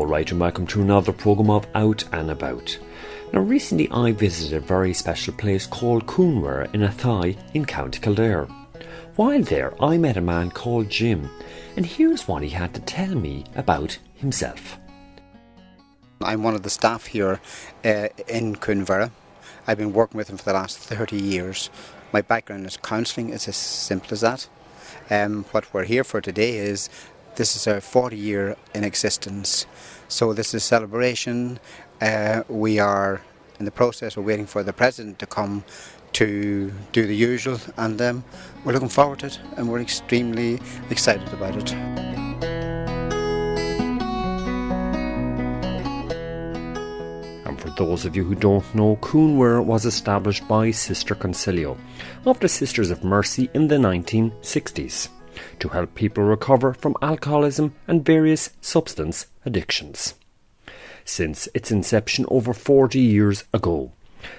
Wright and welcome to another programme of Out and About. Now recently I visited a very special place called Cuan Mhuire in Athy in County Kildare. While there I met a man called Jim, and here's what he had to tell me about himself. I'm one of the staff here in Cuan Mhuire. I've been working with him for the last 30 years. My background is counselling, it's as simple as that. What we're here for today is this is our 40 year in existence. So this is a celebration. We are in the process of waiting for the President to come to do the usual, and we're looking forward to it and we're extremely excited about it. And for those of you who don't know, Cuan Mhuire was established by Sister Consilio of the Sisters of Mercy in the 1960s to help people recover from alcoholism and various substance addictions. Since its inception over 40 years ago,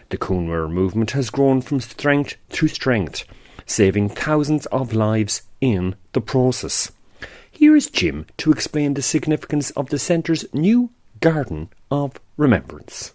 the Cuan Mhuire Movement has grown from strength to strength, saving thousands of lives in the process. Here is Jim to explain the significance of the centre's new Garden of Remembrance.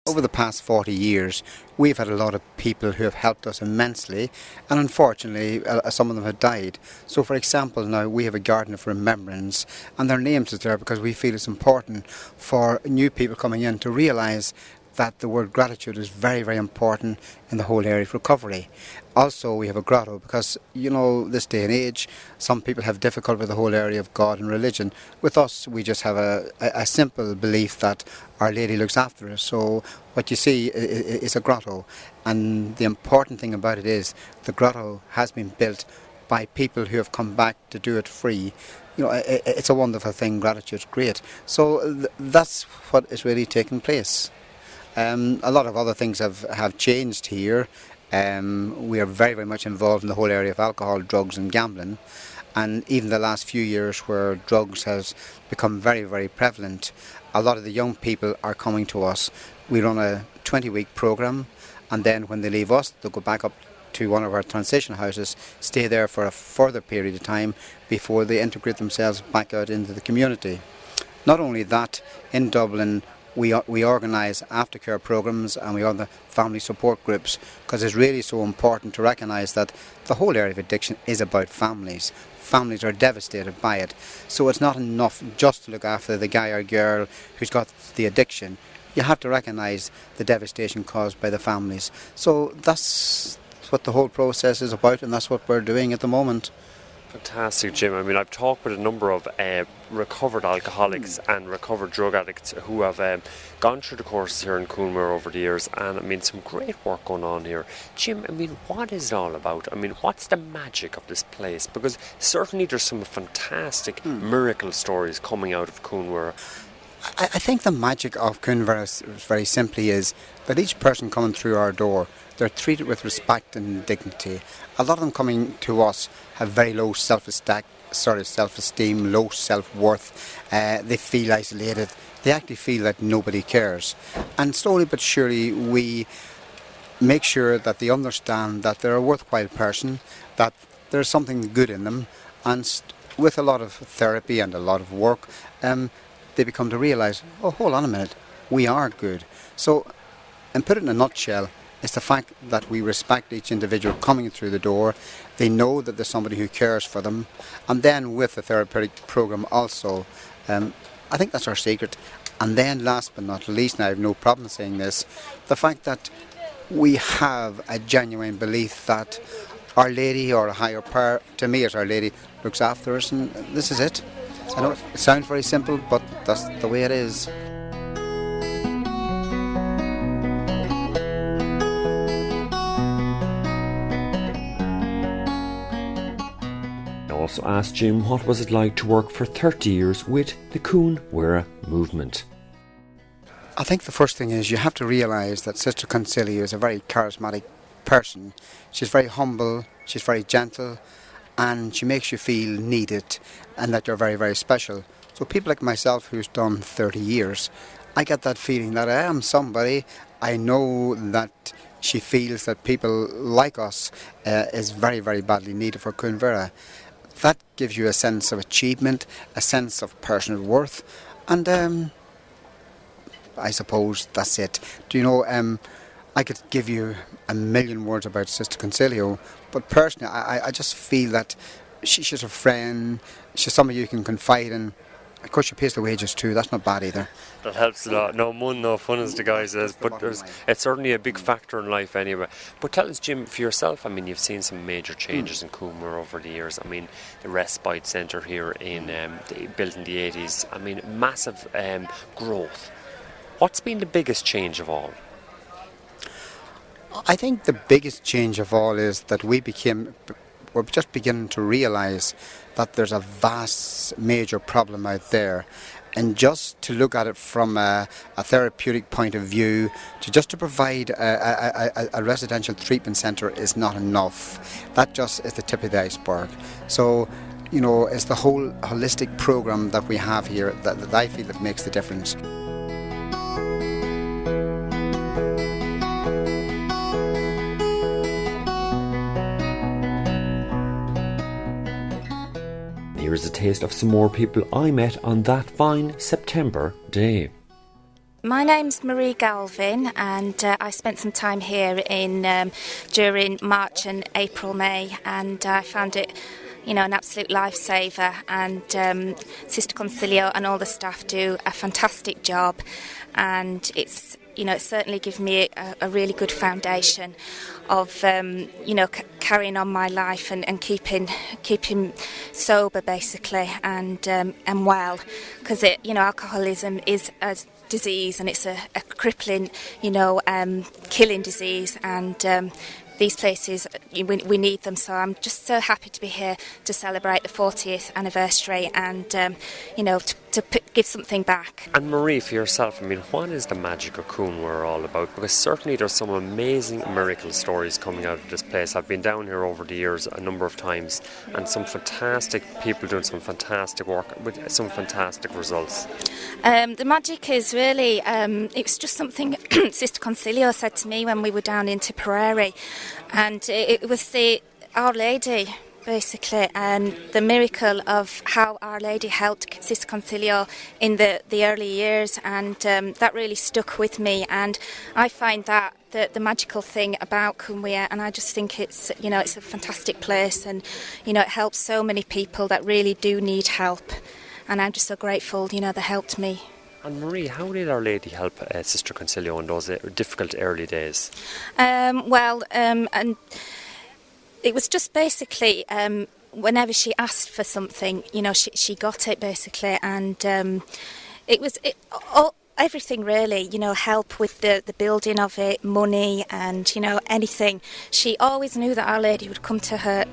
Over the past 40 years, we've had a lot of people who have helped us immensely, and unfortunately, some of them have died. So, for example, now we have a Garden of Remembrance, and their names is there because we feel it's important for new people coming in to realise that the word gratitude is very, very important in the whole area of recovery. Also, we have a grotto because, you know, this day and age, some people have difficulty with the whole area of God and religion. With us, we just have a simple belief that Our Lady looks after us. So what you see is a grotto. And the important thing about it is the grotto has been built by people who have come back to do it free. You know, it's a wonderful thing. Gratitude's great. So that's what is really taking place. A lot of other things have changed here. We are very, very much involved in the whole area of alcohol, drugs and gambling. And even the last few years where drugs has become very, very prevalent, a lot of the young people are coming to us. We run a 20-week programme, and then when they leave us, they'll go back up to one of our transition houses, stay there for a further period of time before they integrate themselves back out into the community. Not only that, in Dublin, we organise aftercare programmes and we run the family support groups because it's really so important to recognise that the whole area of addiction is about families. Families are devastated by it. So it's not enough just to look after the guy or girl who's got the addiction. You have to recognise the devastation caused by the families. So that's what the whole process is about, and that's what we're doing at the moment. Fantastic, Jim. I mean, I've talked with a number of recovered alcoholics and recovered drug addicts who have gone through the courses here in Cuan Mhuire over the years, and I mean, some great work going on here. Jim, I mean, what is it all about? I mean, what's the magic of this place? Because certainly there's some fantastic miracle stories coming out of Cuan Mhuire. I think the magic of Cuan Mhuire very simply is that each person coming through our door, they're treated with respect and dignity. A lot of them coming to us have very low self-esteem, low self-worth. They feel isolated. They actually feel that nobody cares. And slowly but surely we make sure that they understand that they're a worthwhile person, that there's something good in them, and with a lot of therapy and a lot of work, they become to realise, oh, hold on a minute, we are good. So, and put it in a nutshell, it's the fact that we respect each individual coming through the door. They know that there's somebody who cares for them. And then with the therapeutic programme also, I think that's our secret. And then last but not least, and I have no problem saying this, the fact that we have a genuine belief that Our Lady or a higher power, to me it's Our Lady, looks after us, and this is it. I know it sounds very simple, but that's the way it is. I also asked Jim what was it like to work for 30 years with the Cuan Mhuire Movement. I think the first thing is you have to realise that Sister Consilio is a very charismatic person. She's very humble, she's very gentle, and she makes you feel needed and that you're very, very special. So people like myself who's done 30 years, I get that feeling that I am somebody. I know that she feels that people like us is very, very badly needed for Cuan Mhuire. That gives you a sense of achievement, a sense of personal worth, And I suppose that's it. Do you know, I could give you a million words about Sister Consilio, but personally I just feel that she's a friend, she's somebody you can confide in. Of course, she pays the wages too, that's not bad either. That helps a lot. No money, no fun, as the guy says, but it's certainly a big factor in life anyway. But tell us, Jim, for yourself, I mean, you've seen some major changes in Cuan Mhuire over the years. I mean, the respite centre here built in the 80s, I mean, massive growth. What's been the biggest change of all? I think the biggest change of all is that we're just beginning to realise that there's a vast major problem out there, and just to look at it from a therapeutic point of view, to provide a residential treatment centre is not enough. That just is the tip of the iceberg. So, you know, it's the whole holistic programme that we have here that I feel that makes the difference. Here's a taste of some more people I met on that fine September day. My name's Marie Galvin, and I spent some time here during March and April, May, and I found it, you know, an absolute lifesaver. And Sister Consilio and all the staff do a fantastic job, and it's certainly given me a really good foundation of, carrying on my life and keeping sober, basically, and well, because alcoholism is a disease, and it's a crippling, killing disease, and these places, we need them. So I'm just so happy to be here to celebrate the 40th anniversary and, to give something back. And Marie, for yourself, I mean, what is the magic of Cuan Mhuire all about? Because certainly there's some amazing miracle stories coming out of this place. I've been down here over the years a number of times, and some fantastic people doing some fantastic work with some fantastic results. The magic is really, it was just something Sister Consilio said to me when we were down in Tipperary, and it was Our Lady, basically, and the miracle of how Our Lady helped Sister Consilio in the early years, and that really stuck with me. And I find that the magical thing about Cuan Mhuire, and I just think it's a fantastic place, and it helps so many people that really do need help, and I'm just so grateful they helped me. And Marie, how did Our Lady help Sister Consilio in those difficult early days? And it was just basically whenever she asked for something, she got it, basically, and everything really, help with the building of it, money, and anything. She always knew that Our Lady would come to her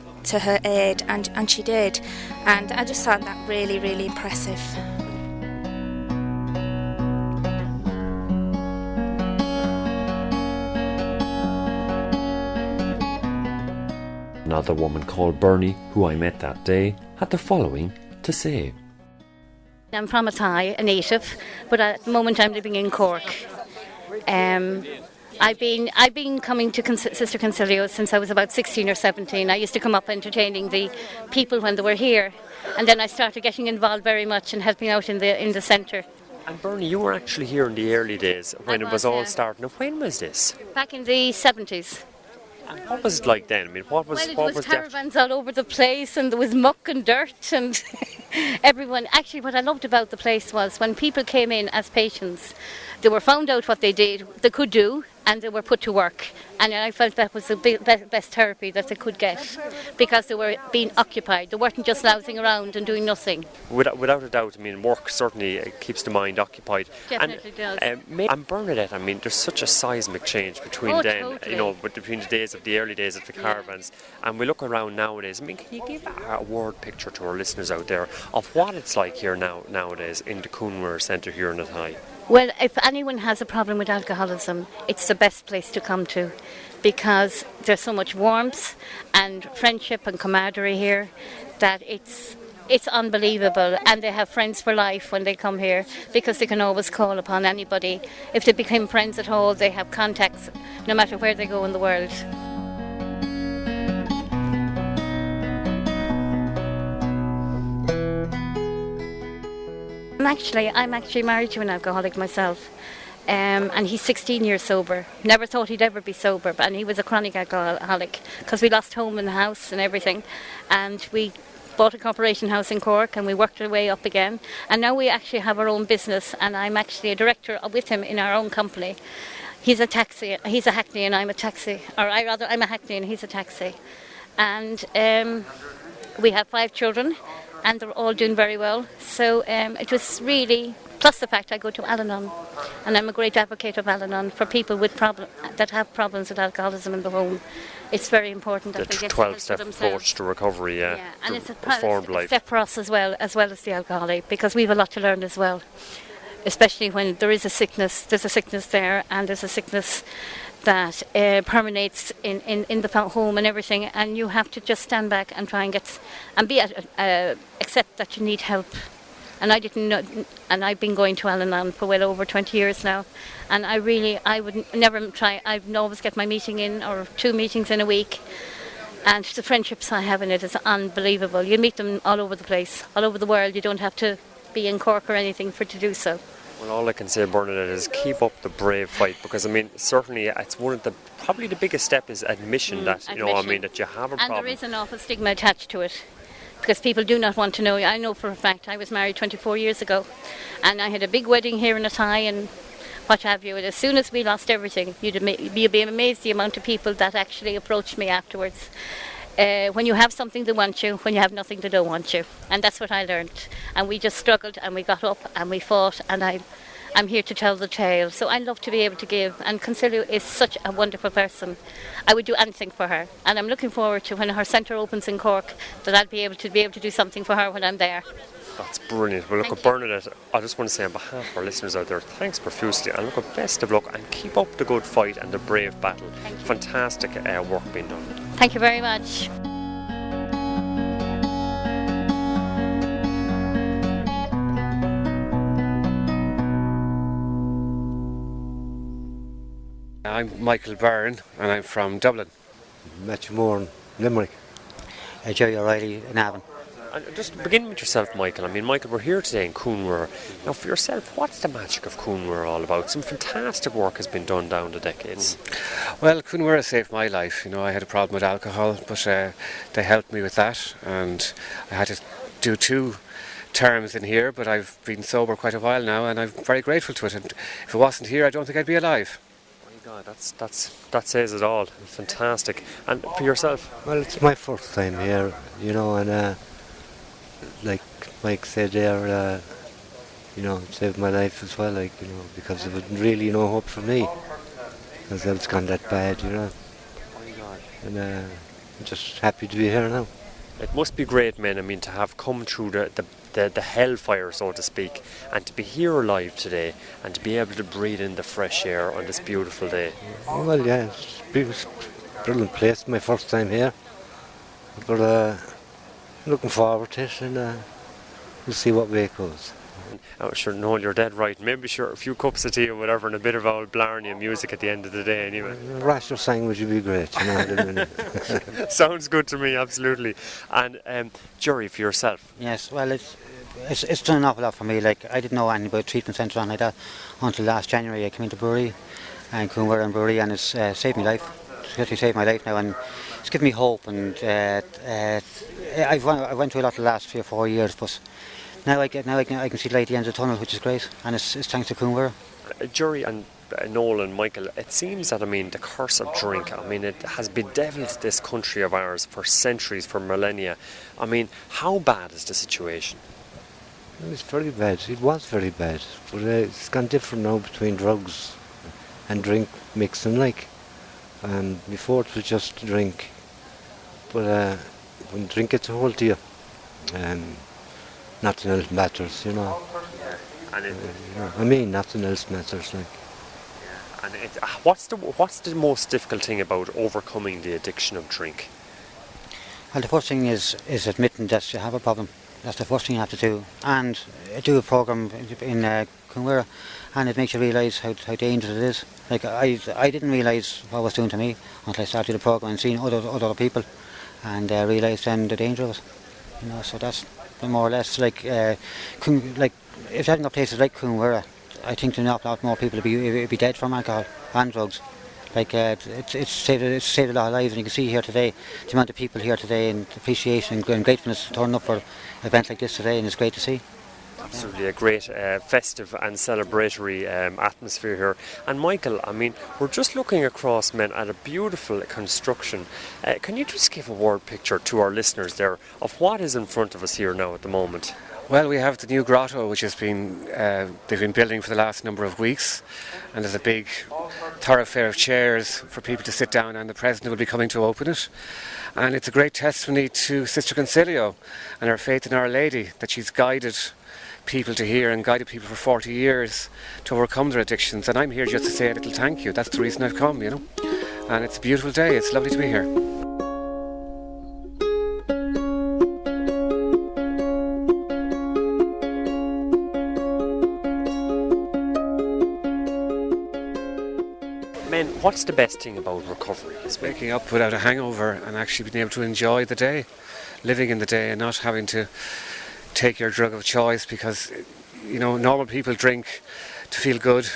aid, and she did, and I just found that really, really impressive. Another woman called Bernie, who I met that day, had the following to say. I'm from Athy, a native, but at the moment I'm living in Cork. I've been coming to Sister Consilio since I was about 16 or 17. I used to come up entertaining the people when they were here, and then I started getting involved very much and helping out in the centre. And Bernie, you were actually here in the early days when it was all starting. Now, when was this? Back in the 70s. And what was it like then? I mean, what was caravans all over the place, and there was muck and dirt, and everyone. Actually, what I loved about the place was when people came in as patients, they were found out what they could do, and they were put to work. And I felt that was the best therapy that they could get, because they were being occupied. They weren't just lounging around and doing nothing. Without a doubt, I mean, work certainly keeps the mind occupied. Definitely does. And Bernadette, I mean, there's such a seismic change between between the days of the early days of the caravans, and we look around nowadays. I mean, can you give a word picture to our listeners out there of what it's like here nowadays in the Cuan Mhuire Centre here in Athy? Well, if anyone has a problem with alcoholism, it's the best place to come to, because there's so much warmth and friendship and camaraderie here that it's unbelievable, and they have friends for life when they come here, because they can always call upon anybody. If they become friends at all, they have contacts no matter where they go in the world. I'm actually married to an alcoholic myself. And he's 16 years sober. Never thought he'd ever be sober, and he was a chronic alcoholic because we lost home and house and everything. And we bought a corporation house in Cork, and we worked our way up again. And now we actually have our own business, and I'm actually a director with him in our own company. He's a hackney, and I'm a taxi. I'm a hackney and he's a taxi. And we have 5 children, and they're all doing very well. So it was really, plus the fact I go to Al-Anon, and I'm a great advocate of Al-Anon for people that have problems with alcoholism in the home. It's very important that they get 12-step approach to recovery, yeah, and it's a step for us as well as the alcoholic, because we have a lot to learn as well, especially when there is a sickness. There's a sickness there, and there's a sickness that permeates in the home and everything, and you have to just stand back and try and accept that you need help. And I didn't know, and I've been going to Al-Anon for well over 20 years now, and I would never try. I'd always get my meeting in, or 2 meetings in a week, and the friendships I have in it is unbelievable. You meet them all over the place, all over the world. You don't have to be in Cork or anything to do so. Well, all I can say, Bernadette, is keep up the brave fight, because I mean, certainly it's one of probably the biggest step is admission that that you have a problem. And there is an awful stigma attached to it, because people do not want to know. I know for a fact I was married 24 years ago, and I had a big wedding here in Athy and what have you. And as soon as we lost everything, you'd be amazed the amount of people that actually approached me afterwards. When you have something, they want you. When you have nothing, they don't want you. And that's what I learned. And we just struggled, and we got up, and we fought, and I'm here to tell the tale. So I love to be able to give. And Consilio is such a wonderful person. I would do anything for her. And I'm looking forward to when her centre opens in Cork, that I'll be able to do something for her when I'm there. That's brilliant. Well, look, Bernadette, I just want to say on behalf of our listeners out there, thanks profusely, and look, best of luck, and keep up the good fight and the brave battle. Fantastic work being done. Thank you very much. I'm Michael Byrne, and I'm from Dublin. Matthew Moore in Limerick. Jerry O'Reilly in Avon. And just begin with yourself, Michael. I mean, Michael, we're here today in Cuan Mhuire. Now, for yourself, what's the magic of Cuan Mhuire all about? Some fantastic work has been done down the decades. Well, Cuan Mhuire saved my life. You know, I had a problem with alcohol, but they helped me with that, and I had to do 2 terms in here, but I've been sober quite a while now, and I'm very grateful to it. And if it wasn't here, I don't think I'd be alive. God, that says it all. Fantastic. And for yourself? Well, it's my first time here, you know, and like Mike said there, you know, it saved my life as well, like, you know, because there was really no hope for me, because it's gone that bad, you know. And I'm just happy to be here now. It must be great, men, I mean, to have come through the hellfire, so to speak, and to be here alive today, and to be able to breathe in the fresh air on this beautiful day. Well, yeah, it's a brilliant place, my first time here. But looking forward to it, and we'll see what way it goes. Sure, no, you're dead right. Maybe sure a few cups of tea or whatever, and a bit of old Blarney and music at the end of the day, anyway. A rash of sang would be great, you know. Sounds good to me, absolutely. And Jerry, for yourself. Yes, well, it's done an awful lot for me. Like, I didn't know anything about treatment centre and like that until last January. I came into brewery, and Cuan Mhuire Brewery, and it's saved my life. It's really saved my life now, and it's given me hope. And I went through a lot the last 3 or 4 years, but now I can see the light at the end of the tunnel, which is great, and it's thanks to Cuan Mhuire. Jerry and Noel and Michael, it seems that, I mean, the curse of drink, I mean, it has bedeviled this country of ours for centuries, for millennia. I mean, how bad is the situation? It's very bad. It was very bad, but it's gone different now between drugs and drink mixing, like. Before it was just drink, but when drink gets a hold of you, nothing else matters, you know. I mean, nothing else matters, like. And what's the most difficult thing about overcoming the addiction of drink? Well, the first thing is admitting that you have a problem. That's the first thing you have to do. And do a programme in Cuan Mhuire, and it makes you realise how dangerous it is. Like, I didn't realise what it was doing to me until I started the programme and seeing other people, and realised then the danger of it. You know, so that's more or less like if there hadn't got places like Cuan Mhuire, I think an awful lot more people would be dead from alcohol and drugs. Like it's saved a lot of lives, and you can see here today the amount of people here today, and appreciation and gratefulness to turn up for events like this today, and it's great to see. Absolutely, a great festive and celebratory atmosphere here. And Michael, I mean, we're just looking across, men, at a beautiful construction. Can you just give a word picture to our listeners there of what is in front of us here now at the moment? Well, we have the new Grotto, which has been they've been building for the last number of weeks, and there's a big thoroughfare of chairs for people to sit down, and the President will be coming to open it. And it's a great testimony to Sister Consilio and her faith in Our Lady, that she's guided people to here and guided people for 40 years to overcome their addictions. And I'm here just to say a little thank you. That's the reason I've come, you know. And it's a beautiful day. It's lovely to be here. Men, what's the best thing about recovery? It's waking up without a hangover and actually being able to enjoy the day, living in the day and not having to take your drug of choice, because, you know, normal people drink to feel good.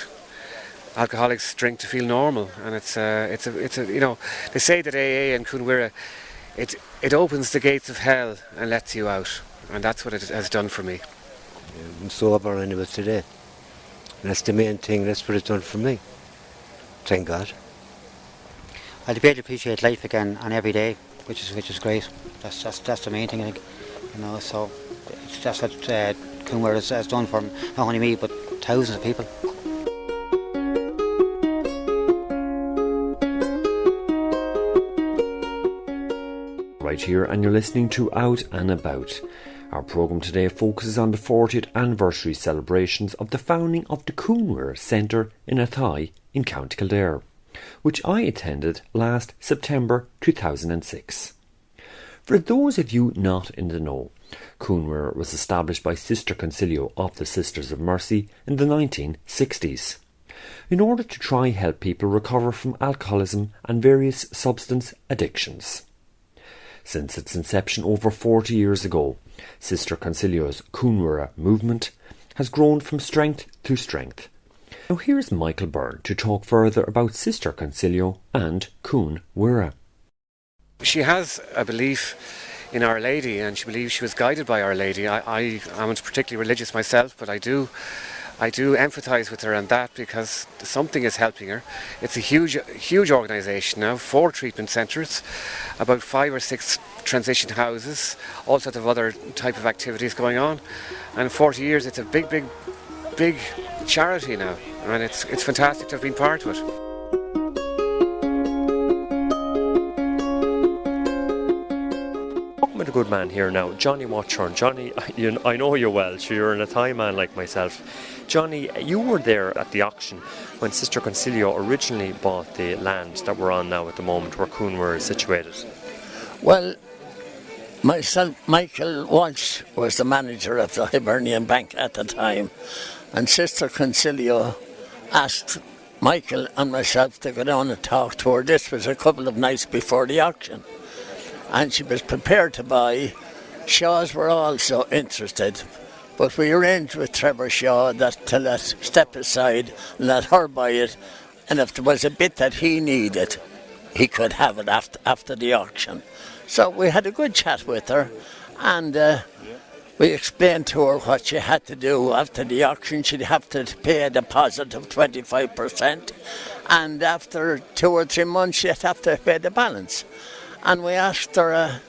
Alcoholics drink to feel normal, and it's a you know, they say that AA and Cuan Mhuire, it opens the gates of hell and lets you out, and that's what it has done for me. I'm sober anyway today, and that's the main thing. That's what it's done for me. Thank God. I'll be able to appreciate life again and every day, which is great. That's the main thing, I think. You know, so that's what Cuan Mhuire has done for not only me but thousands of people. Right here, and you're listening to Out and About. Our programme today focuses on the 40th anniversary celebrations of the founding of the Cuan Mhuire Centre in Athy in County Kildare, which I attended last September 2006. For those of you not in the know, Cuan Mhuire was established by Sister Consilio of the Sisters of Mercy in the 1960s, in order to try help people recover from alcoholism and various substance addictions. Since its inception over 40 years ago, Sister Consilio's Cuan Mhuire Movement has grown from strength to strength. Now here's Michael Byrne to talk further about Sister Consilio and Cuan Mhuire. She has a belief in Our Lady, and she believes she was guided by Our Lady. I aren't particularly religious myself, but I do empathise with her on that, because something is helping her. It's a huge organisation now, 4 treatment centres, about 5 or 6 transition houses, all sorts of other type of activities going on. And 40 years, it's a big charity now, and it's fantastic to have been part of it. With a good man here now, Johnny Watchhorn. Johnny, I know you well, so you're an Athy man like myself. Johnny, you were there at the auction when Sister Consilio originally bought the land that we're on now at the moment, where Cuan Mhuire is situated. Well, myself, Michael Walsh, was the manager of the Hibernian Bank at the time, and Sister Consilio asked Michael and myself to go down and talk to her. This was a couple of nights before the auction, and she was prepared to buy. Shaws were also interested, but we arranged with Trevor Shaw to let step aside and let her buy it, and if there was a bit that he needed, he could have it after the auction. So we had a good chat with her, and we explained to her what she had to do after the auction. She'd have to pay a deposit of 25%, and after 2 or 3 months she'd have to pay the balance. And we asked her,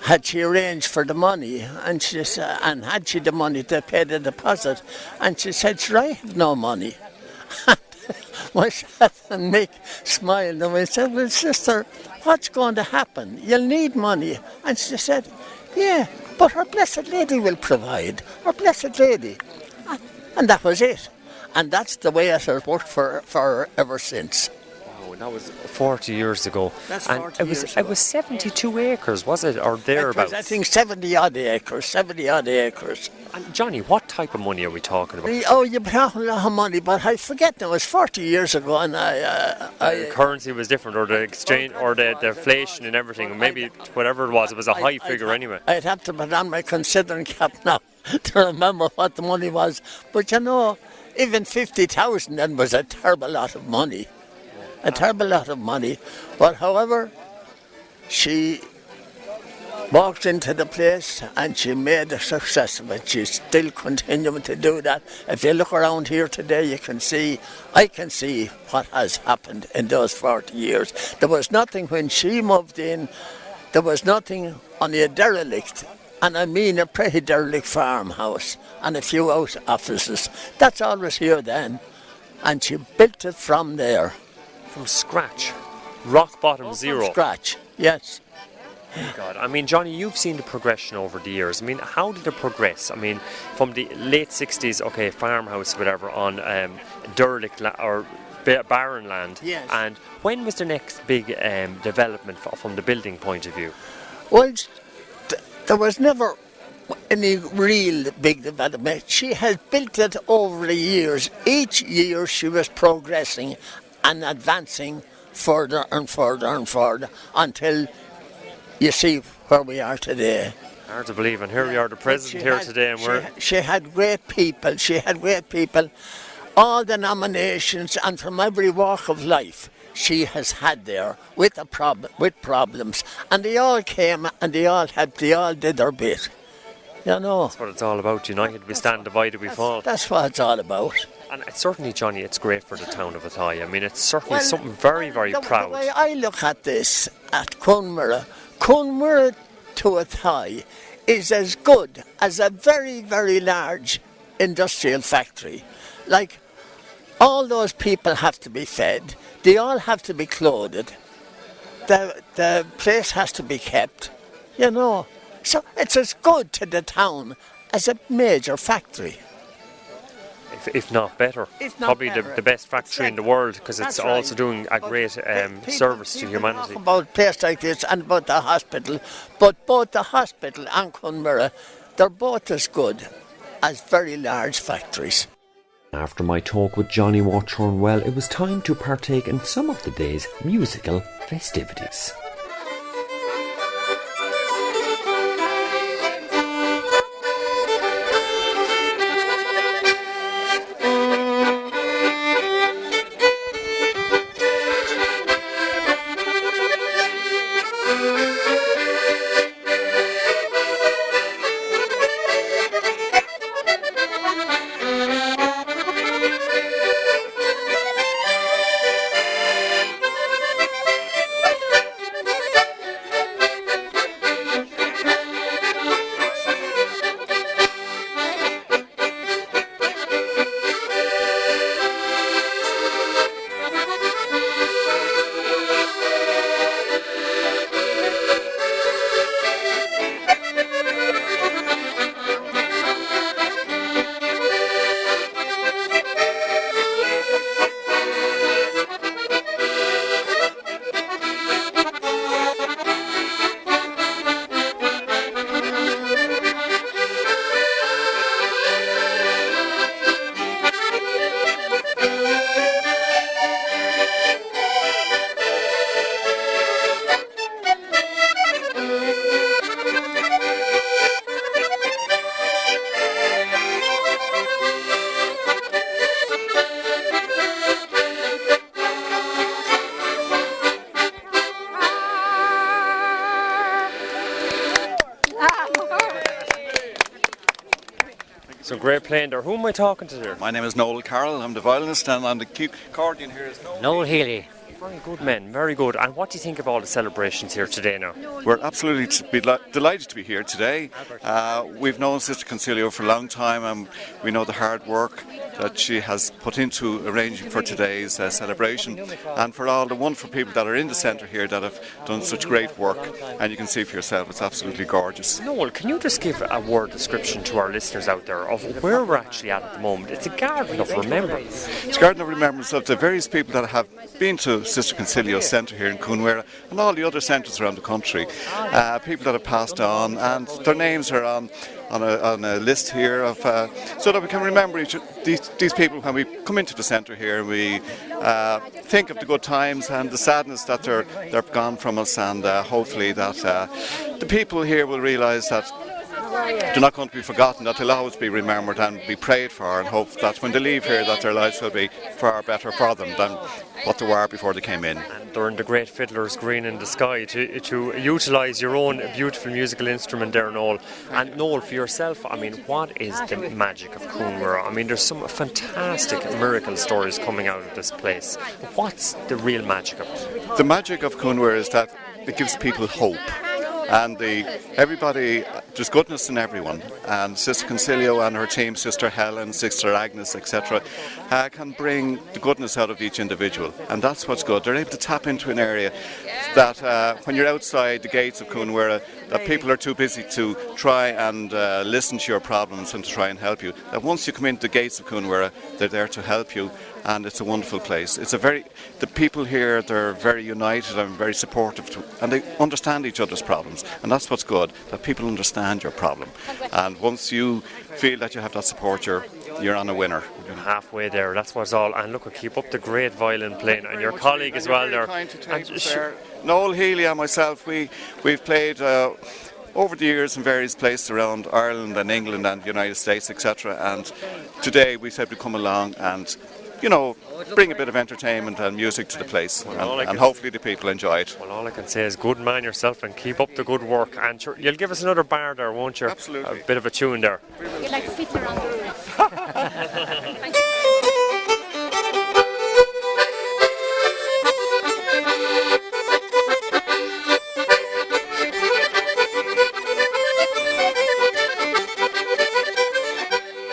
had she arranged for the money, and she said, and had she the money to pay the deposit? And she said, sure, I have no money. Myself and Mick smiled, and we said, well, sister, what's going to happen? You'll need money. And she said, yeah, but her Blessed Lady will provide. Her Blessed Lady. And that was it. And that's the way it has worked for ever since. and that was 40 years ago. That's and 40 years it ago. was 72 acres, was it, or thereabouts? I think 70 odd acres. And Johnny, what type of money are we talking about? Oh, you put out a lot of money, but I forget now. It was 40 years ago, and The currency was different, or the exchange, or the inflation and everything. Maybe whatever it was a high figure anyway. I'd have to put on my considering cap now to remember what the money was. But you know, even 50,000 then was a terrible lot of money. A terrible lot of money. But however, she walked into the place and she made a success of it. She's still continuing to do that. If you look around here today, I can see what has happened in those 40 years. There was nothing when she moved in, there was nothing on a derelict, and I mean a pretty derelict farmhouse and a few out offices. That's all was here then. And she built it from there. From scratch? Rock bottom zero? From scratch, yes. God, I mean, Johnny, you've seen the progression over the years. I mean, how did it progress? I mean, from the late 60s, okay, farmhouse, whatever, on derelict or barren land. Yes. And when was the next big development from the building point of view? Well, there was never any real big development. She has built it over the years. Each year she was progressing and advancing further and further and further until you see where we are today. Hard to believe, and here we are, the president here today, and she had great people. She had great people, all denominations, and from every walk of life she has had there with problems, and they all came and they all helped. They all did their bit. You know. That's what it's all about. United we stand, divided we fall. That's what it's all about. And it's certainly, Johnny, it's great for the town of Athy. I mean, it's certainly something very, very proud. The way I look at this, at Cuan Mhuire to Athy is as good as a very, very large industrial factory. Like, all those people have to be fed. They all have to be clothed. The place has to be kept, you know. So it's as good to the town as a major factory. If not better. Probably better. The best factory in the world, because it's also doing a great service to humanity. Talk about a place like this and about the hospital, but both the hospital and Cuan Mhuire, they're both as good as very large factories. After my talk with Johnny Watchhorn, well, it was time to partake in some of the day's musical festivities. So great playing there. Who am I talking to there? My name is Noel Carroll. I'm the violinist, and on the accordion here is Noel Healy. Very good, men. Very good. And what do you think of all the celebrations here today now? We're absolutely delighted to be here today. We've known Sister Consilio for a long time, and we know the hard work that she has put into arranging for today's celebration, and for all the wonderful people that are in the centre here that have done such great work. And you can see for yourself, it's absolutely gorgeous. Noel, can you just give a word description to our listeners out there of where we're actually at the moment? It's a Garden of Remembrance. It's a Garden of Remembrance of the various people that have been to Sister Consilio's centre here in Cuan Mhuire and all the other centres around the country. People that have passed on, and their names are on a list here of so that we can remember these people when we come into the centre here. We think of the good times and the sadness that they're gone from us, and hopefully that the people here will realise that they're not going to be forgotten, that they'll always be remembered and be prayed for, and hope that when they leave here that their lives will be far better for them than what they were before they came in. And they're in the great fiddler's green in the sky to utilise your own beautiful musical instrument there, Noel. And Noel, for yourself, I mean, what is the magic of Cuan Mhuire? I mean, there's some fantastic miracle stories coming out of this place. What's the real magic of it? The magic of Cuan Mhuire is that it gives people hope. And everybody, there's goodness in everyone, and Sister Consilio and her team, Sister Helen, Sister Agnes, etc., can bring the goodness out of each individual, and that's what's good. They're able to tap into an area that when you're outside the gates of Cuan Mhuire, that people are too busy to try and listen to your problems and to try and help you. That once you come into the gates of Cuan Mhuire, they're there to help you, and it's a wonderful place. The people here, they're very united and very supportive, and they understand each other's problems, and that's what's good, that people understand your problem. And once you feel that you have that support, you're on a winner. You're halfway there, that's what's all. And look, keep up the great violin playing, and your colleague as well there. Noel Healy and myself, we've played over the years in various places around Ireland and England and the United States, etc. And today we said we'd come along and bring a bit of entertainment and music to the place, and hopefully the people enjoy it. Well, all I can say is good man yourself and keep up the good work, and sure, you'll give us another bar there, won't you? Absolutely. A bit of a tune there. You like Fitter on the roof.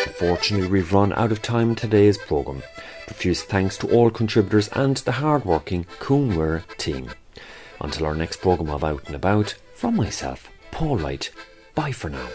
Unfortunately, we've run out of time in today's programme. Profuse thanks to all contributors and the hard-working Cuan Mhuire team. Until our next programme of Out and About, from myself, Paul Wright, bye for now.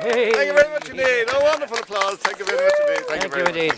Thank you very much indeed. A wonderful applause. Thank you very much indeed. Thank you very much.